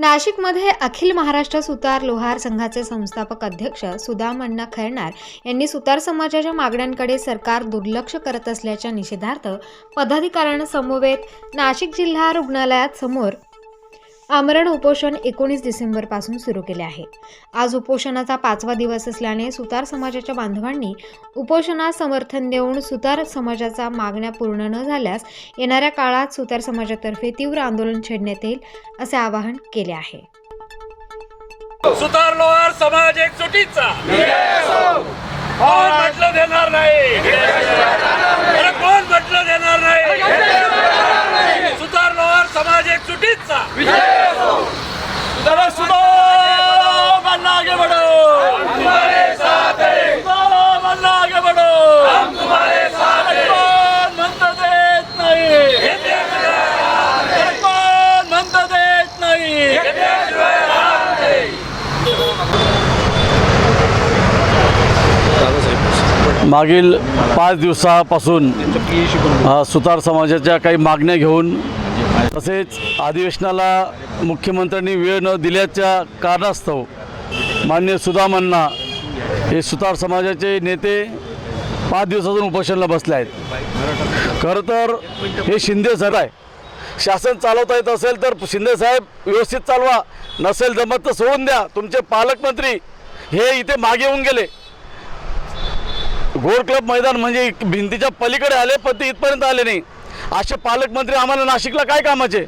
नाशिकमध्ये अखिल महाराष्ट्र सुतार लोहार संघाचे संस्थापक अध्यक्ष सुदाम अण्णा खैरनार यांनी सुतार समाजाच्या मागण्यांकडे सरकार दुर्लक्ष करत असल्याच्या निषेधार्थ पदाधिकाऱ्यांसमवेत नाशिक जिल्हा रुग्णालयात समोर आमरण उपोषण 19 डिसेंबरपासून सुरू केले आहे। आज उपोषणाचा 5वा दिवस असल्याने सुतार समाजाच्या बांधवांनी उपोषणास समर्थन देऊन सुतार समाजाचा मागण्या पूर्ण न झाल्यास येणाऱ्या काळात सुतार समाजातर्फे तीव्र आंदोलन छेडण्यात येईल असे आवाहन केले आहे। सुतार लोहार समाज एकजुटीचा कोण म्हटलं देणार नाही, कोण म्हटलं देणार नाही। सुतार लोहार समाज एकजुटीचा सुदाम अन्ना आगे बढ़ो, हम तुम्हारे साथ हैं। सुदाम अन्ना आगे बढ़ो, हम तुम्हारे साथ हैं। कोण म्हणतं देत नाही, कोण म्हणतं देत नाही। मागील 5 दिवसापासून सुतार समाजाच्या काही मागण्या घेऊन तसेच अधिवेशनाला मुख्यमंत्र्यांनी वेळ न दिल्याच्या कारणास्तव माननीय सुदाम अण्णा हे सुतार समाजाचे नेते 5 दिवसातून उपोषणाला बसले आहेत। खरं तर हे शिंदे साहेब आहे, शासन चालवता येत असेल तर शिंदे साहेब व्यवस्थित चालवा, नसेल जमत तर सोडून द्या। तुमचे पालकमंत्री हे इथे मागे येऊन गेले, गोल क्लब मैदान म्हणजे भिंतीच्या पलीकडे आले पण ते इथपर्यंत आले नाही। असे पालकमंत्री आम्हाला नाशिकला काय कामाचे?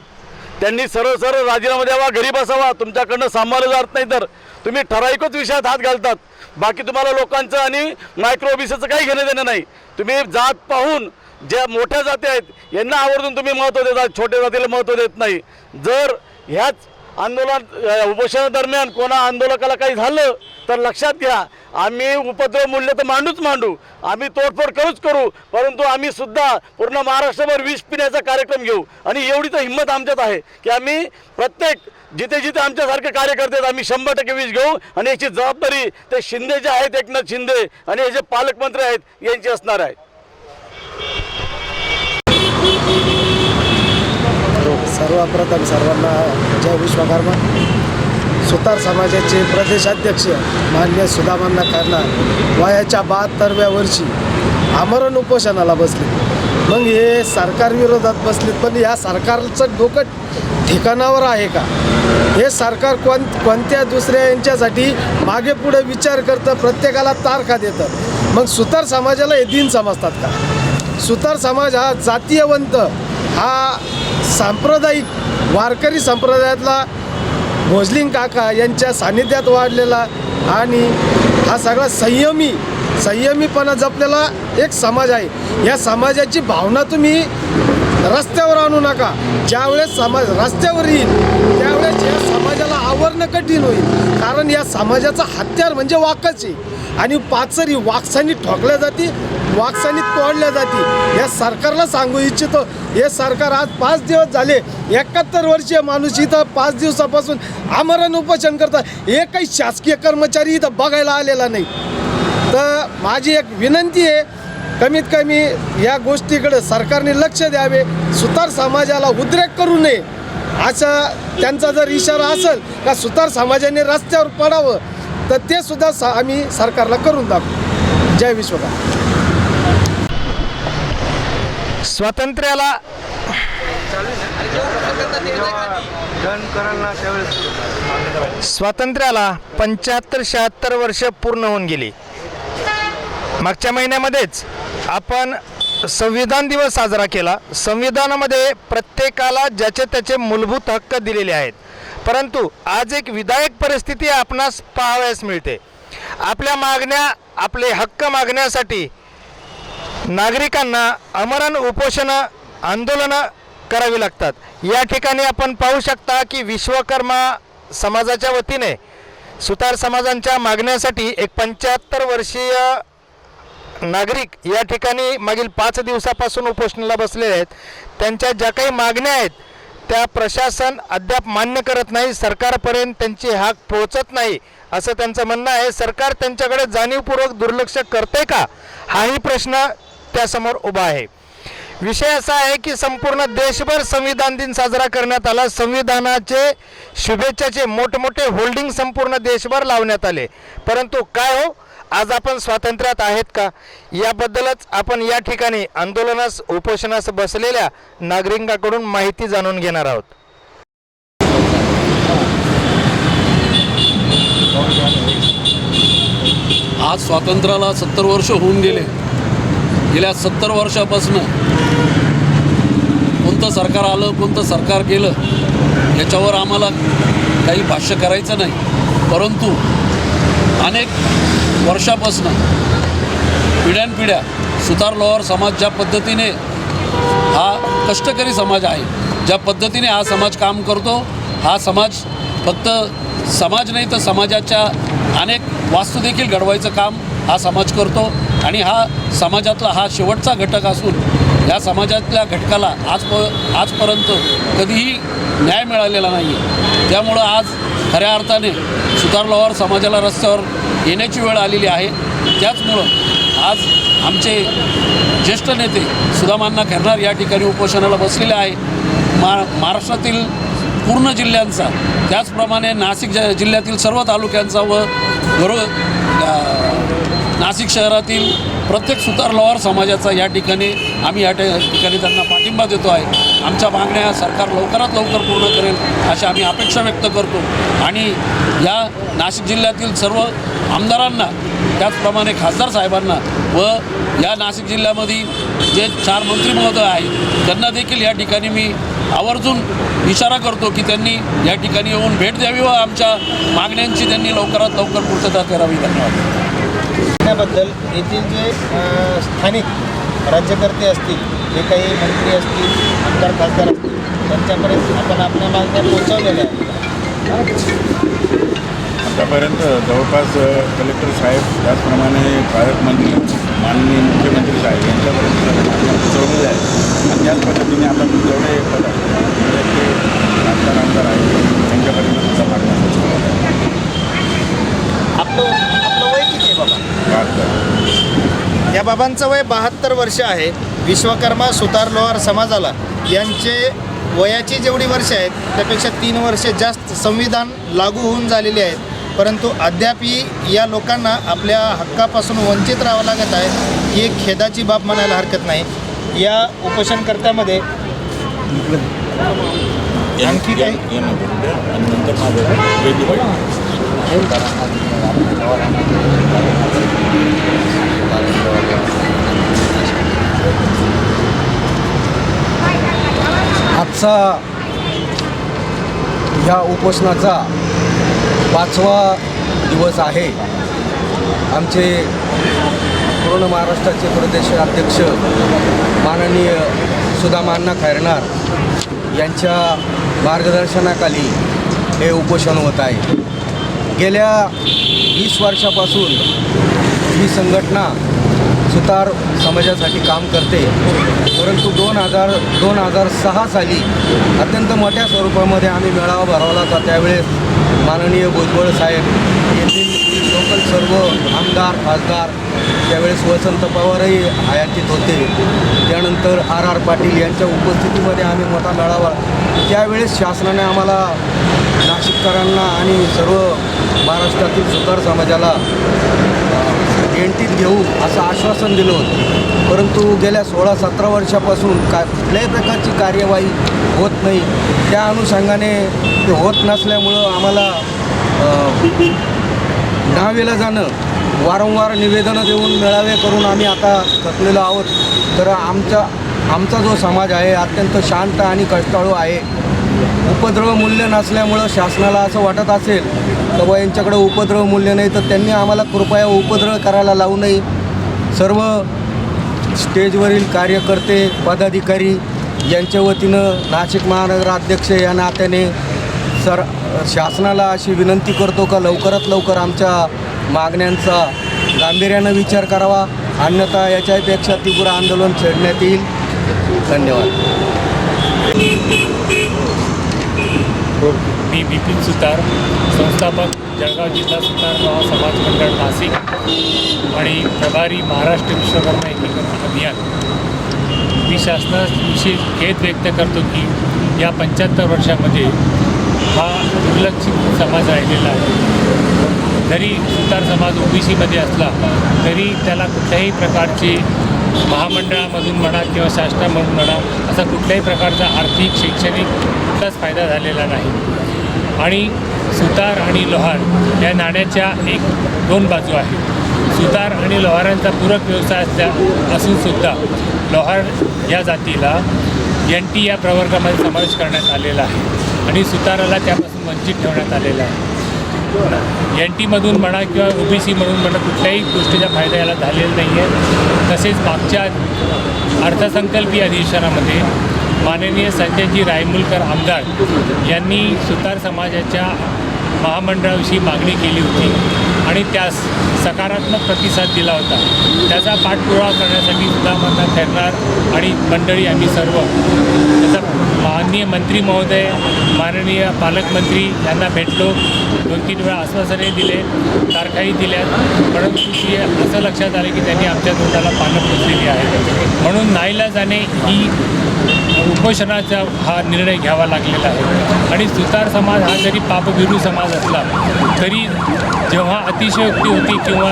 त्यांनी सरळ सरळ राजीनामा द्यावा, घरी बसावा। तुमच्याकडनं सांभाळलं जात नाही तर तुम्ही ठराविकच विषयात हात घालतात, बाकी तुम्हाला लोकांचं आणि मायक्रो ओबीसीचं काही घेणं देणं नाही। तुम्ही जात पाहून ज्या मोठ्या जाती आहेत यांना आवर्जून तुम्ही महत्त्व देतात, छोट्या जातीला महत्त्व देत नाही। जर ह्याच आंदोलन उपोषणादरम्यान कोणा आंदोलकाला काही झालं तर लक्षात घ्या, आम्ही उपद्रव मूल्य तर मांडू, आम्ही तोडफोड करू, परंतु आम्ही सुद्धा पूर्ण महाराष्ट्रभर विष पिण्याचा कार्यक्रम घेऊ। आणि एवढी तर हिंमत आमच्यात आहे की आम्ही प्रत्येक जिथे आमच्यासारखे कार्यकर्ते आहेत आम्ही 100% विष घेऊ। आणि याची जबाबदारी ते शिंदे जे आहेत, एकनाथ शिंदे आणि हे जे पालकमंत्री आहेत यांची असणार आहे। सर्वप्रथम सर्वांना जय विश्वकर्मा। सुतार समाजाचे प्रदेशाध्यक्ष माननीय सुदाम अण्णा खैरनार वयाच्या 72व्या वर्षी आमरण उपोषणाला बसले। मग हे सरकार विरोधात बसलेत, पण या सरकारचं डोकं ठिकाणावर आहे का? हे सरकार कोणत्या दुसऱ्या यांच्यासाठी मागे पुढे विचार करतं, प्रत्येकाला तारखा देतं। मग सुतार समाजाला हे दिन समजतात का? सुतार समाज हा जातीयवंत, हा सांप्रदायिक वारकरी संप्रदायातला भोजलिंग काका यांच्या सानिध्यात वाढलेला आणि हा सगळा संयमीपणा जपलेला एक समाज आहे। या समाजाची भावना तुम्ही रस्त्यावर आणू नका। ज्यावेळेस समाज रस्त्यावर येईल त्यावेळेस या समाजाला आवरणं कठीण होईल, कारण या समाजाचं हत्यार म्हणजे वाकच आहे आणि पाचरी वाकसानी ठोकल्या जाती, वाकसानी तोडल्या जाती। या सरकारला सांगू इच्छितो, हे सरकार आज 5 दिवस झाले, 71 वर्षीय माणूस इथं 5 दिवसापासून आमरण उपोषण करतात, एकही शासकीय कर्मचारी इथं बघायला आलेला नाही। तर माझी एक विनंती आहे, कमीत कमी या गोष्टीकडे सरकारने लक्ष द्यावे, सुतार समाजाला उद्रेक करू नये असा त्यांचा जर इशारा असेल का सुतार समाजाने रस्त्यावर पडावं तर ते सुद्धा आम्ही सरकारला करून दाखवू। जय विश्वकर्मा। स्वातंत्र्याला 75-76 वर्ष पूर्ण होऊन गेली। मागच्या महिन्यामध्येच आपण संविधान दिवस साजरा केला। संविधानामध्ये प्रत्येकाला ज्याचे त्याचे मूलभूत हक्क दिलेले आहेत, परंतु आज एक विधायक परिस्थिती आपणास पाहावयास मिळते। आपल्या मागण्या, आपले हक्क मागण्यासाठी नागरिकांना आमरण उपोषण आंदोलनं करावी लागतात। या ठिकाणी आपण पाहू शकता की विश्वकर्मा समाजाच्या वतीने सुतार समाजांच्या मागण्यासाठी एक 75 वर्षीय नागरिक या ठिकाणी मागील 5 दिवसापासून उपोषणाला बसलेले आहेत। त्यांच्या ज्या काही मागण्या आहेत त्या प्रशासन अद्याप मान्य करत नाही, सरकारपर्यंत त्यांची हाक पोहोचत नाही असं त्यांचं म्हणणं आहे। सरकार त्यांच्याकडे जाणीवपूर्वक दुर्लक्ष करते का, हाही प्रश्न त्यासमोर उभा आहे। विषय असा आहे की संपूर्ण देशभर संविधान दिन साजरा करण्यात आला. संविधानाचे शुभेच्छाचे मोठमोठे होल्डिंग संपूर्ण देशभर लावण्यात आले. परंतु काय हो, आज आपण स्वातंत्र्यात आहेत का, याबद्दलच आपण या ठिकाणी आंदोलनास उपोषणास बसलेल्या नागरिकांकडून माहिती जाणून घेणार आहोत. आज स्वातंत्र्याला 70 वर्ष होऊन गेले. गेल्या 70 वर्षापासून कोणतं सरकार आलं, कोणतं सरकार गेलं, याच्यावर आम्हाला काही भाष्य करायचं नाही. परंतु अनेक वर्षापासून पिढ्यानपिढ्या सुतार लोहार समाज ज्या पद्धतीने, हा कष्टकरी समाज आहे, ज्या पद्धतीने हा समाज काम करतो, हा समाज फक्त समाज नाही तर समाजाच्या अनेक वास्तू देखील घडवायचं काम हा समाज करतो. आणि हा समाजातला हा शेवटचा घटक असून या समाजातल्या घटकाला आजपर्यंत कधीही न्याय मिळालेला नाही आहे. त्यामुळं आज खऱ्या अर्थाने सुतार लोहार समाजाला रस्त्यावर येण्याची वेळ आलेली आहे. त्याचमुळं आज आमचे ज्येष्ठ नेते सुदामांना खैरनार या ठिकाणी उपोषणाला बसलेले आहे. महाराष्ट्रातील पूर्ण जिल्ह्यांचा, त्याचप्रमाणे नाशिक जिल्ह्यातील सर्व तालुक्यांचा व नाशिक शहरातील प्रत्येक सुतार लोहार समाजाचा या ठिकाणी आम्ही ठिकाणी त्यांना पाठिंबा देतो आहे. आमच्या मागण्या सरकार लवकरात लवकर पूर्ण करेल अशा आम्ही अपेक्षा व्यक्त करतो. आणि या नाशिक जिल्ह्यातील सर्व आमदारांना, त्याचप्रमाणे खासदार साहेबांना व या नाशिक जिल्ह्यामध्ये जे 4 मंत्री महोदय आहेत त्यांना देखील या ठिकाणी मी आवर्जून इशारा करतो की त्यांनी या ठिकाणी येऊन भेट द्यावी व आमच्या मागण्यांची त्यांनी लवकरात लवकर पूर्तता करावी. धन्यवाद. त्याबद्दल येथील जे स्थानिक राज्यकर्ते असतील, जे काही मंत्री असतील, आमदार खासदार असतील, त्यांच्यापर्यंत आपण आपल्या मागण्या पोहोचवलेल्या आहेत. आतापर्यंत जवळपास कलेक्टर साहेब, त्याचप्रमाणे पालकमंत्री, माननीय मुख्यमंत्री साहेब यांच्यापर्यंत मागण्या पोहोचवलेल्या आहेत. आणि त्याच पद्धतीने आता जेवढे खासदार आमदार आहेत त्यांच्यापर्यंत सुद्धा मागण्या पोहोचवलेल्या आहेत. आपलं वय किती आहे बाबा? या बाबांचं वय 72 वर्ष आहे. विश्वकर्मा सुतार लोहार समाजाला यांचे वयाची जेवढी वर्ष आहेत त्यापेक्षा 3 वर्षे जास्त संविधान लागू होऊन झालेली आहेत. परंतु अद्यापही या लोकांना आपल्या हक्कापासून वंचित राहावं लागत आहे. ही एक खेदाची बाब म्हणायला हरकत नाही. या उपोषणकर्त्यामध्ये आणखी काही आजचा ह्या उपोषणाचा 5वा दिवस आहे. आमचे पूर्ण महाराष्ट्राचे प्रदेशाध्यक्ष माननीय सुदामांना खैरनार यांच्या मार्गदर्शनाखाली हे उपोषण होत आहे. गेल्या 20 वर्षापासून ही संघटना सुतार समाजासाठी काम करते. परंतु 2006 साली अत्यंत मोठ्या स्वरूपामध्ये आम्ही मेळावा भरवला होता. त्यावेळेस माननीय भुजबळ साहेब, येथील लोकल सर्व आमदार खासदार, त्यावेळेस वसंत पवारही हयातीत होते. त्यानंतर RR पाटील यांच्या उपस्थितीमध्ये आम्ही मोठा मेळावा, त्यावेळेस शासनाने आम्हाला नाशिककरांना आणि सर्व महाराष्ट्रातील सुतार समाजाला एंटीत घेऊ असं आश्वासन दिलं होतं. परंतु गेल्या 16-17 वर्षापासून कुठल्याही प्रकारची कार्यवाही होत नाही. त्या अनुषंगाने ते होत नसल्यामुळं आम्हाला नाविलाजानं वारंवार निवेदनं देऊन मेळावे करून आम्ही आता थकलेलो आहोत. तर आमचा जो समाज आहे अत्यंत शांत आणि कष्टाळू आहे. उपद्रव मूल्य नसल्यामुळं शासनाला असं वाटत असेल तर बा यांच्याकडे उपद्रव मूल्य नाही, तर त्यांनी आम्हाला कृपया उपद्रव करायला लावू नये. सर्व स्टेजवरील कार्यकर्ते पदाधिकारी यांच्या वतीनं नाशिक महानगराध्यक्ष या नात्याने शासनाला अशी विनंती करतो का लवकरात लवकर आमच्या मागण्यांचा गांभीर्यानं विचार करावा, अन्यथा याच्यापेक्षा तीव्र आंदोलन छेडण्यात येईल. धन्यवाद. मी बिपिन सुतार, संस्थापक जळगाव जिल्हा सुतार लोहार समाज मंडळ नाशिक आणि प्रभारी महाराष्ट्र विश्वकर्मा एकीकरण अभियान. मी शासनाविषयी खेद व्यक्त करतो की या 75 वर्षामध्ये हा दुर्लक्षित समाज राहिलेला आहे. जरी सुतार समाज OBCमध्ये असला तरी त्याला कुठल्याही प्रकारचे महामंडळामधून म्हणा किंवा शासनामधून म्हणा असा कुठल्याही प्रकारचा आर्थिक शैक्षणिक कुठलाच फायदा झालेला नाही. आणि सुतार आणि लोहार या नाण्याच्या दोन बाजू आहेत. सुतार आणि लोहारांचा पूरक व्यवसाय असूनसुद्धा लोहार या जातीला NT या प्रवर्गामध्ये समावेश करण्यात आलेला आहे आणि सुताराला त्यापासून वंचित ठेवण्यात आलेला आहे. NTमधून म्हणा किंवा OBC म्हणून म्हणा कुठल्याही गोष्टीचा फायदा याला झालेला नाही आहे. तसेच मागच्या अर्थसंकल्पीय अधिवेशनामध्ये माननीय संजयजी रायमुलकर आमदार यांनी सुतार समाजाच्या महामंडळाविषयी मागणी केली होती आणि त्यास सकारात्मक प्रतिसाद दिला होता. त्याचा पाठपुरावा करण्यासाठी सुदामांना खैरनार आणि मंडळी आम्ही सर्व त्याचा माननीय मंत्री महोदय, माननीय पालकमंत्री यांना भेटलो. 2-3 वेळा आश्वासने दिले, तारखाही दिल्यात, परंतु ती असं लक्षात आलं की त्यांनी आमच्या तोंडाला पानं पुसलेली आहेत. म्हणून नाईलाजाने ही उपोषणाचा हा निर्णय घ्यावा लागलेला आहे. आणि सुतार समाज हा जरी पापभिरू समाज असला तरी जेव्हा अतिशयोक्ती होती किंवा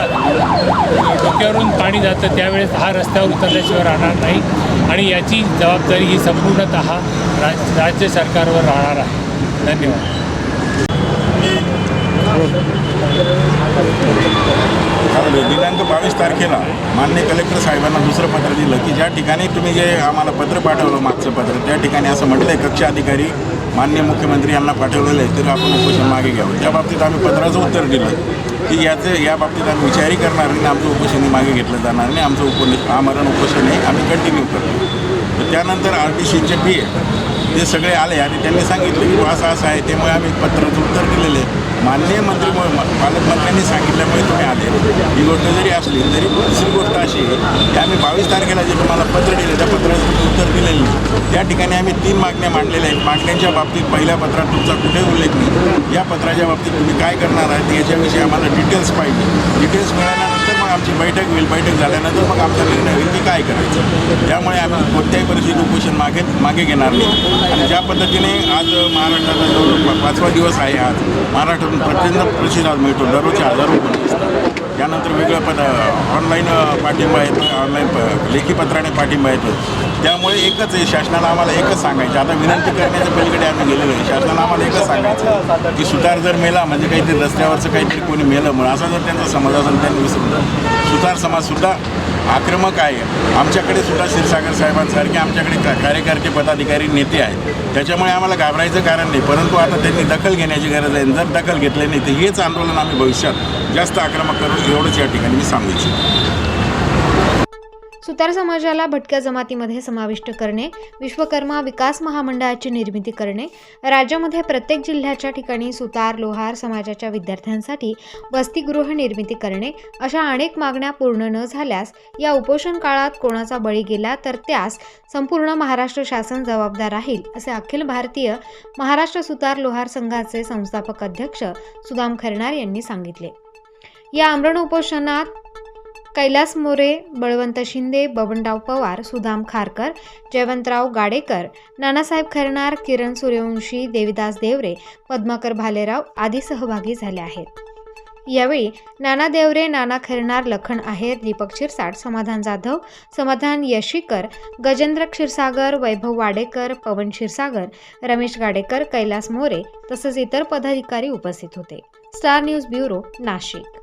डोक्यावरून पाणी जातं त्यावेळेस हा रस्त्यावर उतरल्याशिवाय राहणार नाही आणि याची जबाबदारी ही संपूर्णतः राज्य सरकारवर राहणार आहे. धन्यवाद. दिनांक 22 तारखेला माननीय कलेक्टर साहेबांना दुसरं पत्र दिलं की ज्या ठिकाणी तुम्ही जे आम्हाला पत्र पाठवलं मागचं पत्र त्या ठिकाणी असं म्हटलं आहे कक्ष अधिकारी माननीय मुख्यमंत्री यांना पाठवलेलं आहे तर आपण उपोषण मागे घ्यावं. त्या बाबतीत आम्ही पत्राचं उत्तर दिलं की या बाबतीत आम्ही विचारही करणार नाही, आमचं उपोषण मागे घेतलं जाणार नाही, आमचं आमरण उपोषण हे आम्ही कंटिन्यू करतो. तर त्यानंतर RTCचे PA ते सगळे आले आणि त्यांनी सांगितलं की असं आहे. त्यामुळे आम्ही पत्राचं उत्तर दिलेलं आहे. माननीय पालकमंत्र्यांनी सांगितल्यामुळे तुम्ही आले. ही गोष्ट जरी असली तरी दुसरी गोष्ट अशी आहे की आम्ही 22 तारखेला जे तुम्हाला पत्र दिले त्या पत्राचं उत्तर दिलेलं नाही. त्या ठिकाणी आम्ही 3 मागण्या मांडलेल्या आहेत. मागण्यांच्या बाबतीत पहिल्या पत्रात तुमचा कुठे उल्लेख नाही. या पत्राच्या बाबतीत तुम्ही काय करणार आहात याच्याविषयी आम्हाला डिटेल्स पाहिजे. डिटेल्स मिळाल्यानंतर मग आमची बैठक होईल. बैठक झाल्यानंतर मग आमचा निर्णय होईल की काय करायचं. त्यामुळे आम्ही कोणत्याही परिस्थितीत उपोषण मागे घेणार नाही. आणि ज्या पद्धतीने आज महाराष्ट्राचा जो 5वा दिवस आहे आज महाराष्ट्रातून प्रचंड प्रतिसाद मिळतो. दररोजचे हजारो फोन असतात. त्यानंतर वेगळं ऑनलाईन पाठिंबा येतो, ऑनलाईन लेखी पत्राने पाठिंबा येतो. त्यामुळे एकच आहे, शासनाला आम्हाला एकच सांगायचं. आता विनंती करण्याच्या पलीकडे आम्ही गेलेलो आहे. शासनाला आम्हाला एकच सांगायचं की सुतार जर मेला म्हणजे काहीतरी रस्त्यावरचं काहीतरी कोणी मेलं म्हणून असा जर त्यांचा समाज असेल त्यांनी विसरून जा. सुतार समाजसुद्धा आक्रमक आहे. आमच्याकडे सुद्धा क्षीरसागर साहेबांसारखे आमच्याकडे कार्यकर्ते पदाधिकारी नेते आहेत. त्याच्यामुळे आम्हाला घाबरायचं कारण नाही. परंतु आता त्यांनी दखल घेण्याची गरज आहे. जर दखल घेतली नाही तर हेच आंदोलन आम्ही भविष्यात जास्त आक्रमक करू एवढंच या ठिकाणी मी सांगू इच्छितो. सुतार समाजाला भटक्या जमातीमध्ये समाविष्ट करणे, विश्वकर्मा विकास महामंडळाची निर्मिती करणे, राज्यामध्ये प्रत्येक जिल्ह्याच्या ठिकाणी सुतार लोहार समाजाच्या विद्यार्थ्यांसाठी वसतिगृह निर्मिती करणे अशा अनेक मागण्या पूर्ण न झाल्यास या उपोषण काळात कोणाचा बळी गेला तर त्यास संपूर्ण महाराष्ट्र शासन जबाबदार राहील असे अखिल भारतीय महाराष्ट्र सुतार लोहार संघाचे संस्थापक अध्यक्ष सुदाम खैरनार यांनी सांगितले. या आमरण उपोषणात कैलास मोरे, बळवंत शिंदे, बबनराव पवार, सुदाम खारकर, जयवंतराव गाडेकर, नानासाहेब खैरनार, किरण सूर्यवंशी, देविदास देवरे, पद्माकर भालेराव आदी सहभागी झाले आहेत. यावेळी नाना देवरे, नाना खैरनार, लखन आहेर, दीपक शिरसाट, समाधान जाधव, समाधान यशीकर, गजेंद्र क्षीरसागर, वैभव वाडेकर, पवन क्षीरसागर, रमेश गाडेकर, कैलास मोरे तसेच इतर पदाधिकारी उपस्थित होते. Star news bureau, Nashik.